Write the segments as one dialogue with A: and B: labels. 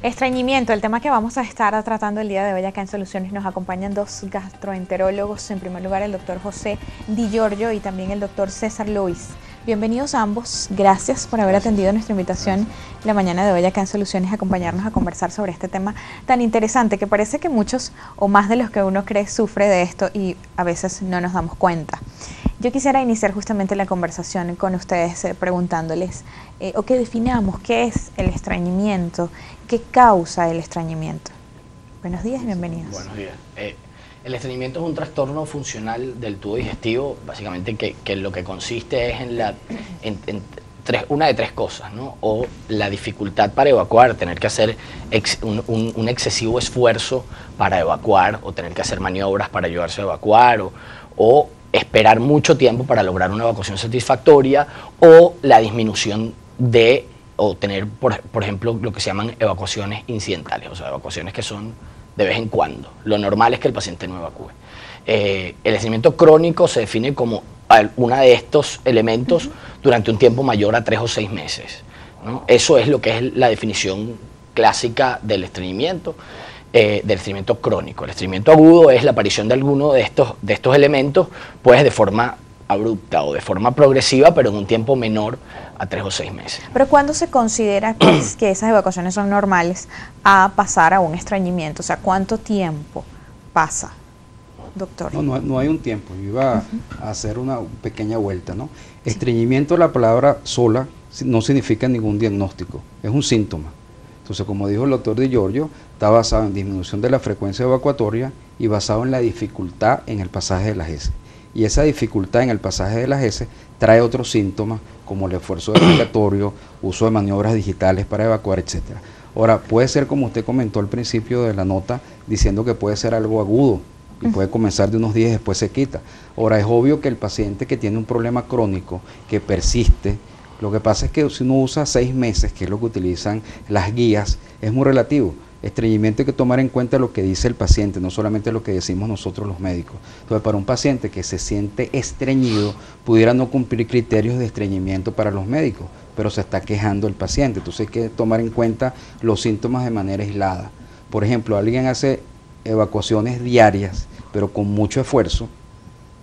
A: Estreñimiento, el tema que vamos a estar tratando el día de hoy acá en Soluciones. Nos acompañan dos gastroenterólogos, en primer lugar el doctor José Di Giorgio y también el doctor César Luis. Bienvenidos a ambos, gracias por haber atendido nuestra invitación la mañana de hoy acá en Soluciones, a acompañarnos a conversar sobre este tema tan interesante que parece que muchos o más de los que uno cree sufre de esto y a veces no nos damos cuenta. Yo quisiera iniciar justamente la conversación con ustedes preguntándoles o que definamos qué es el estreñimiento, qué causa el estreñimiento. Buenos días y bienvenidos.
B: Buenos días. El estreñimiento es un trastorno funcional del tubo digestivo, básicamente que lo que consiste es en una de tres cosas, ¿no? O la dificultad para evacuar, tener que hacer un excesivo esfuerzo para evacuar, o tener que hacer maniobras para ayudarse a evacuar, o esperar mucho tiempo para lograr una evacuación satisfactoria, o la disminución o tener, por ejemplo, lo que se llaman evacuaciones incidentales, o sea, evacuaciones que son de vez en cuando. Lo normal es que el paciente no evacúe. El estreñimiento crónico se define como uno de estos elementos durante un tiempo mayor a 3 o 6 meses, ¿no? Eso es lo que es la definición clásica del estreñimiento crónico. El estreñimiento agudo es la aparición de alguno de estos elementos, pues de forma abrupta o de forma progresiva, pero en un tiempo menor a 3 o 6 meses.
A: Pero ¿cuándo se considera pues, que esas evacuaciones son normales a pasar a un estreñimiento? O sea, ¿cuánto tiempo pasa, doctor?
C: No hay un tiempo. Yo iba a hacer una pequeña vuelta, ¿no? Sí. Estreñimiento, la palabra sola no significa ningún diagnóstico, es un síntoma. Entonces, como dijo el doctor Di Giorgio, está basado en disminución de la frecuencia evacuatoria y basado en la dificultad en el pasaje de las heces. Y esa dificultad en el pasaje de las heces trae otros síntomas como el esfuerzo respiratorio, uso de maniobras digitales para evacuar, etc. Ahora, puede ser como usted comentó al principio de la nota, diciendo que puede ser algo agudo y puede comenzar de unos días y después se quita. Ahora, es obvio que el paciente que tiene un problema crónico que persiste, lo que pasa es que si uno usa 6 meses, que es lo que utilizan las guías, es muy relativo. Estreñimiento hay que tomar en cuenta lo que dice el paciente, no solamente lo que decimos nosotros los médicos. Entonces, para un paciente que se siente estreñido, pudiera no cumplir criterios de estreñimiento para los médicos, pero se está quejando el paciente. Entonces hay que tomar en cuenta los síntomas de manera aislada. Por ejemplo, alguien hace evacuaciones diarias, pero con mucho esfuerzo,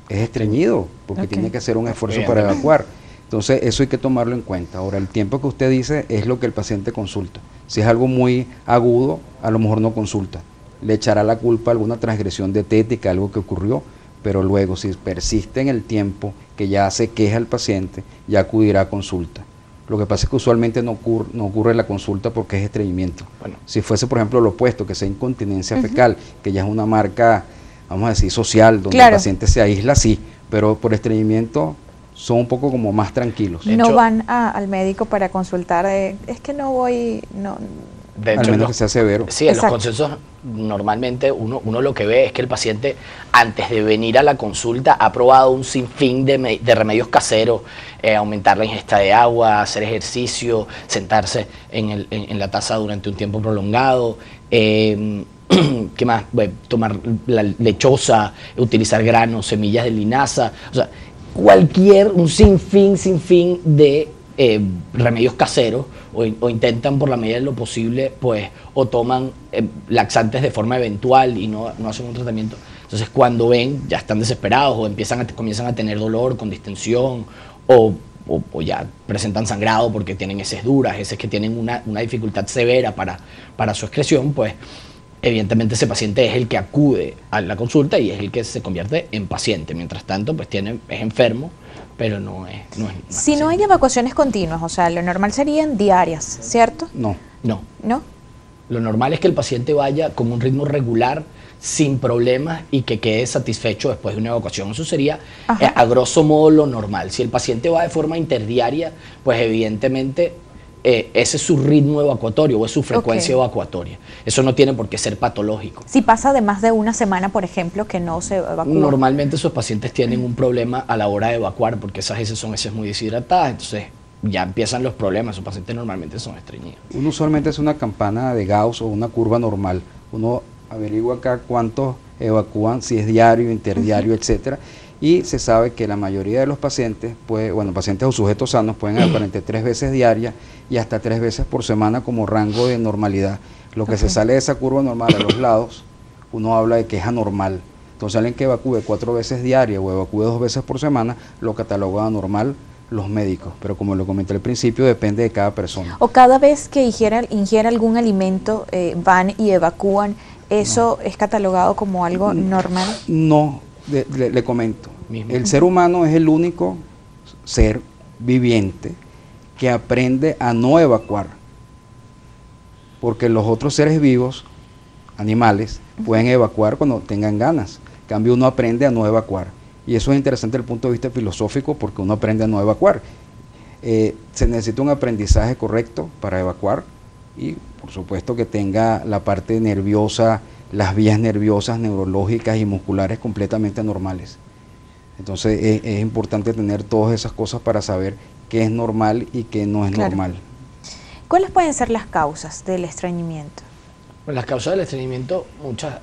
C: es estreñido, porque tiene que hacer un esfuerzo para evacuar. Entonces, eso hay que tomarlo en cuenta. Ahora, el tiempo que usted dice es lo que el paciente consulta. Si es algo muy agudo, a lo mejor no consulta. Le echará la culpa a alguna transgresión dietética, algo que ocurrió, pero luego, si persiste en el tiempo que ya se queja el paciente, ya acudirá a consulta. Lo que pasa es que usualmente no ocurre la consulta porque es estreñimiento. Bueno, si fuese, por ejemplo, lo opuesto, que sea incontinencia fecal, que ya es una marca, vamos a decir, social, donde el paciente se aísla, sí, pero por estreñimiento son un poco como más tranquilos.
A: No van al médico para consultar, es que no voy, no.
C: De hecho, al menos que sea severo.
B: Sí, en los consensos normalmente uno lo que ve es que el paciente antes de venir a la consulta ha probado un sinfín de remedios caseros, aumentar la ingesta de agua, hacer ejercicio, sentarse en la taza durante un tiempo prolongado, ¿qué más? Tomar la lechosa, utilizar granos, semillas de linaza, o sea, un sinfín de remedios caseros o intentan por la medida de lo posible, pues, o toman laxantes de forma eventual y no hacen un tratamiento. Entonces, cuando ven, ya están desesperados o comienzan a tener dolor con distensión o ya presentan sangrado porque tienen heces duras, heces que tienen una dificultad severa para su excreción, pues evidentemente ese paciente es el que acude a la consulta y es el que se convierte en paciente. Mientras tanto, pues es enfermo, pero no es
A: si no hay evacuaciones continuas, o sea, lo normal serían diarias, ¿cierto?
B: No.
A: ¿No?
B: Lo normal es que el paciente vaya con un ritmo regular, sin problemas y que quede satisfecho después de una evacuación. Eso sería a grosso modo lo normal. Si el paciente va de forma interdiaria, pues evidentemente ese es su ritmo evacuatorio o es su frecuencia evacuatoria. Eso no tiene por qué ser patológico.
A: Si pasa de más de una semana, por ejemplo, que no se evacúa.
B: Normalmente esos pacientes tienen un problema a la hora de evacuar porque esas heces son heces muy deshidratadas, entonces ya empiezan los problemas. Esos pacientes normalmente son estreñidos.
C: Uno usualmente hace una campana de Gauss o una curva normal. Uno averigua acá cuántos evacúan, si es diario, interdiario, etcétera. Y se sabe que la mayoría de los pacientes, pacientes o sujetos sanos pueden evacuar entre 3 veces diarias y hasta 3 veces por semana como rango de normalidad. Lo que se sale de esa curva normal a los lados, uno habla de que es anormal. Entonces alguien que evacúe 4 veces diarias o evacúe 2 veces por semana, lo catalogan anormal los médicos, pero como lo comenté al principio, depende de cada persona.
A: O cada vez que ingiera algún alimento, van y evacúan, ¿eso es catalogado como algo normal?
C: No, le comento. El ser humano es el único ser viviente que aprende a no evacuar, porque los otros seres vivos, animales, pueden evacuar cuando tengan ganas. En cambio, uno aprende a no evacuar. Y eso es interesante desde el punto de vista filosófico, porque uno aprende a no evacuar. Se necesita un aprendizaje correcto para evacuar y, por supuesto, que tenga la parte nerviosa, las vías nerviosas, neurológicas y musculares completamente normales. Entonces, es importante tener todas esas cosas para saber qué es normal y qué no es normal.
A: ¿Cuáles pueden ser las causas del estreñimiento?
B: Bueno, las causas del estreñimiento,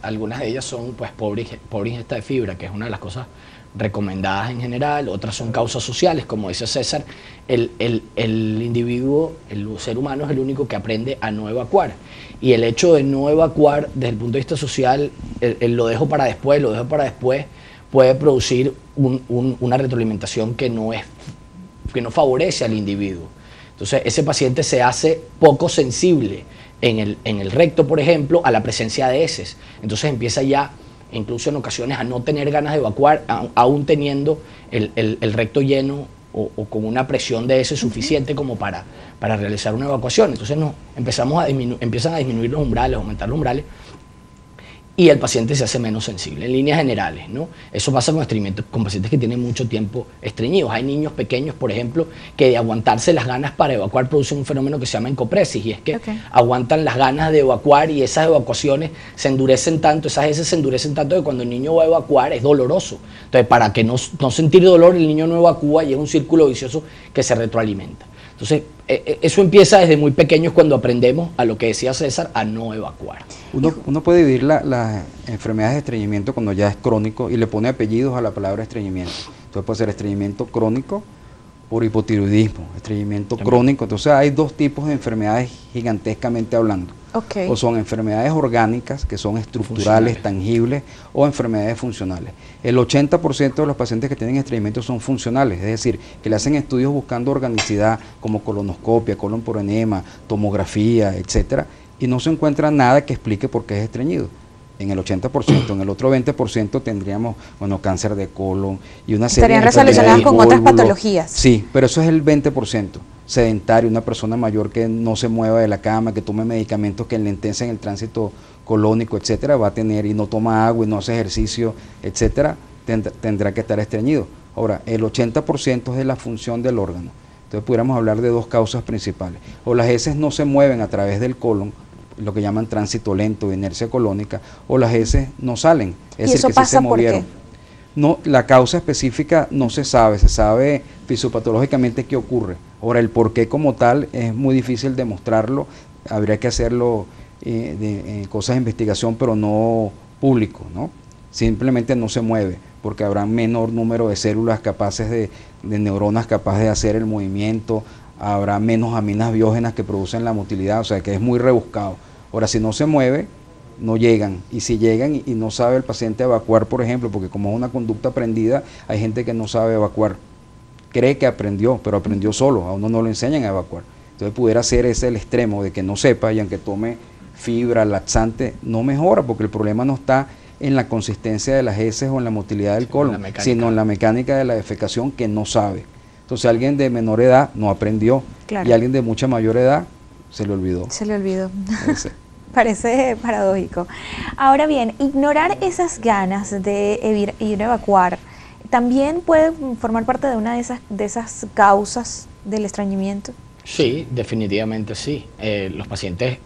B: algunas de ellas son pues pobre ingesta de fibra, que es una de las cosas recomendadas en general. Otras son causas sociales, como dice César. El individuo, el ser humano es el único que aprende a no evacuar, y el hecho de no evacuar desde el punto de vista social, el lo dejo para después, puede producir una retroalimentación que no favorece al individuo. Entonces ese paciente se hace poco sensible en el recto, por ejemplo, a la presencia de heces. Entonces empieza ya, incluso en ocasiones, a no tener ganas de evacuar, aún teniendo el recto lleno o con una presión de heces suficiente como para realizar una evacuación. Entonces empiezan a disminuir los umbrales, aumentar los umbrales, y el paciente se hace menos sensible, en líneas generales, ¿no? Eso pasa con estreñimiento, con pacientes que tienen mucho tiempo estreñidos. Hay niños pequeños, por ejemplo, que de aguantarse las ganas para evacuar producen un fenómeno que se llama encopresis, y es que aguantan las ganas de evacuar, y esas evacuaciones se endurecen tanto, esas heces se endurecen tanto, que cuando el niño va a evacuar es doloroso. Entonces, para que no sentir dolor, el niño no evacúa, y es un círculo vicioso que se retroalimenta. Entonces, eso empieza desde muy pequeños, cuando aprendemos, a lo que decía César, a no evacuar.
C: Uno puede dividir las enfermedades de estreñimiento cuando ya es crónico y le pone apellidos a la palabra estreñimiento. Entonces puede ser estreñimiento crónico por hipotiroidismo, estreñimiento crónico. Entonces hay dos tipos de enfermedades gigantescamente hablando. O son enfermedades orgánicas, que son estructurales, tangibles, o enfermedades funcionales. El 80% de los pacientes que tienen estreñimiento son funcionales, es decir, que le hacen estudios buscando organicidad, como colonoscopia, colon por enema, tomografía, etcétera, y no se encuentra nada que explique por qué es estreñido. En el 80%, en el otro 20% tendríamos, cáncer de colon y una serie de
A: enfermedades relacionadas con otras patologías.
C: Sí, pero eso es el 20%. Sedentario, una persona mayor que no se mueva de la cama, que tome medicamentos que enlentecen el tránsito colónico, etcétera, va a tener, y no toma agua y no hace ejercicio, etcétera, tendrá que estar estreñido. Ahora, el 80% es de la función del órgano. Entonces pudiéramos hablar de dos causas principales. O las heces no se mueven a través del colon, lo que llaman tránsito lento, inercia colónica, o las heces no salen, es decir, que sí se movieron. No, la causa específica no se sabe fisiopatológicamente qué ocurre. Ahora, el por qué como tal es muy difícil demostrarlo, habría que hacerlo cosas de investigación, pero no público, ¿no? Simplemente no se mueve, porque habrá menor número de células capaces de neuronas capaces de hacer el movimiento, habrá menos aminas biógenas que producen la motilidad, o sea que es muy rebuscado. Ahora, si no se mueve, no llegan, y si llegan y no sabe el paciente evacuar, por ejemplo, porque como es una conducta aprendida, hay gente que no sabe evacuar, cree que aprendió, pero aprendió solo, a uno no lo enseñan a evacuar. Entonces pudiera ser ese el extremo de que no sepa, y aunque tome fibra, laxante, no mejora, porque el problema no está en la consistencia de las heces o en la motilidad del colon, sino en la mecánica de la defecación, que no sabe. Entonces alguien de menor edad no aprendió, y alguien de mucha mayor edad se le olvidó.
A: Se le olvidó. Parece paradójico. Ahora bien, ignorar esas ganas de ir a evacuar también puede formar parte de una de esas causas del estreñimiento.
B: Sí, definitivamente sí. Los pacientes,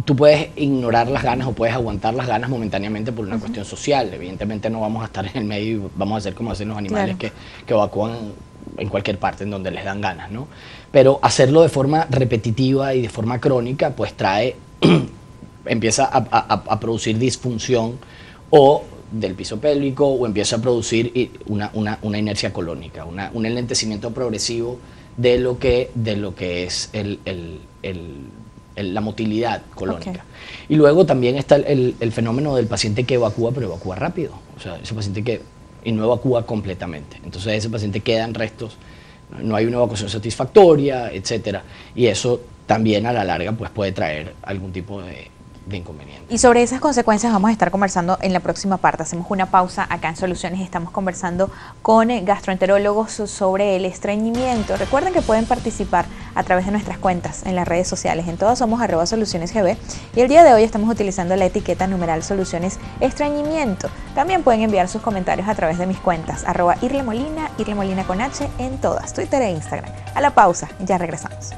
B: tú puedes ignorar las ganas o puedes aguantar las ganas momentáneamente por una cuestión social. Evidentemente no vamos a estar en el medio y vamos a hacer como hacen los animales, que evacúan en cualquier parte en donde les dan ganas, ¿no? Pero hacerlo de forma repetitiva y de forma crónica, pues empieza a producir disfunción, o del piso pélvico o empieza a producir una inercia colónica, un enlentecimiento progresivo de lo que es la motilidad colónica. Okay. Y luego también está el fenómeno del paciente que evacúa, pero evacúa rápido. O sea, ese paciente y no evacúa completamente. Entonces ese paciente queda en restos, no hay una evacuación satisfactoria, etcétera. Y eso también a la larga pues, puede traer algún tipo de inconveniente.
A: Y sobre esas consecuencias vamos a estar conversando en la próxima parte. Hacemos una pausa acá en Soluciones y estamos conversando con gastroenterólogos sobre el estreñimiento. Recuerden que pueden participar a través de nuestras cuentas en las redes sociales. En todas somos @solucionesgb y el día de hoy estamos utilizando la etiqueta numeral Soluciones Estreñimiento. También pueden enviar sus comentarios a través de mis cuentas @irlemolina con H en todas, Twitter e Instagram. A la pausa, ya regresamos.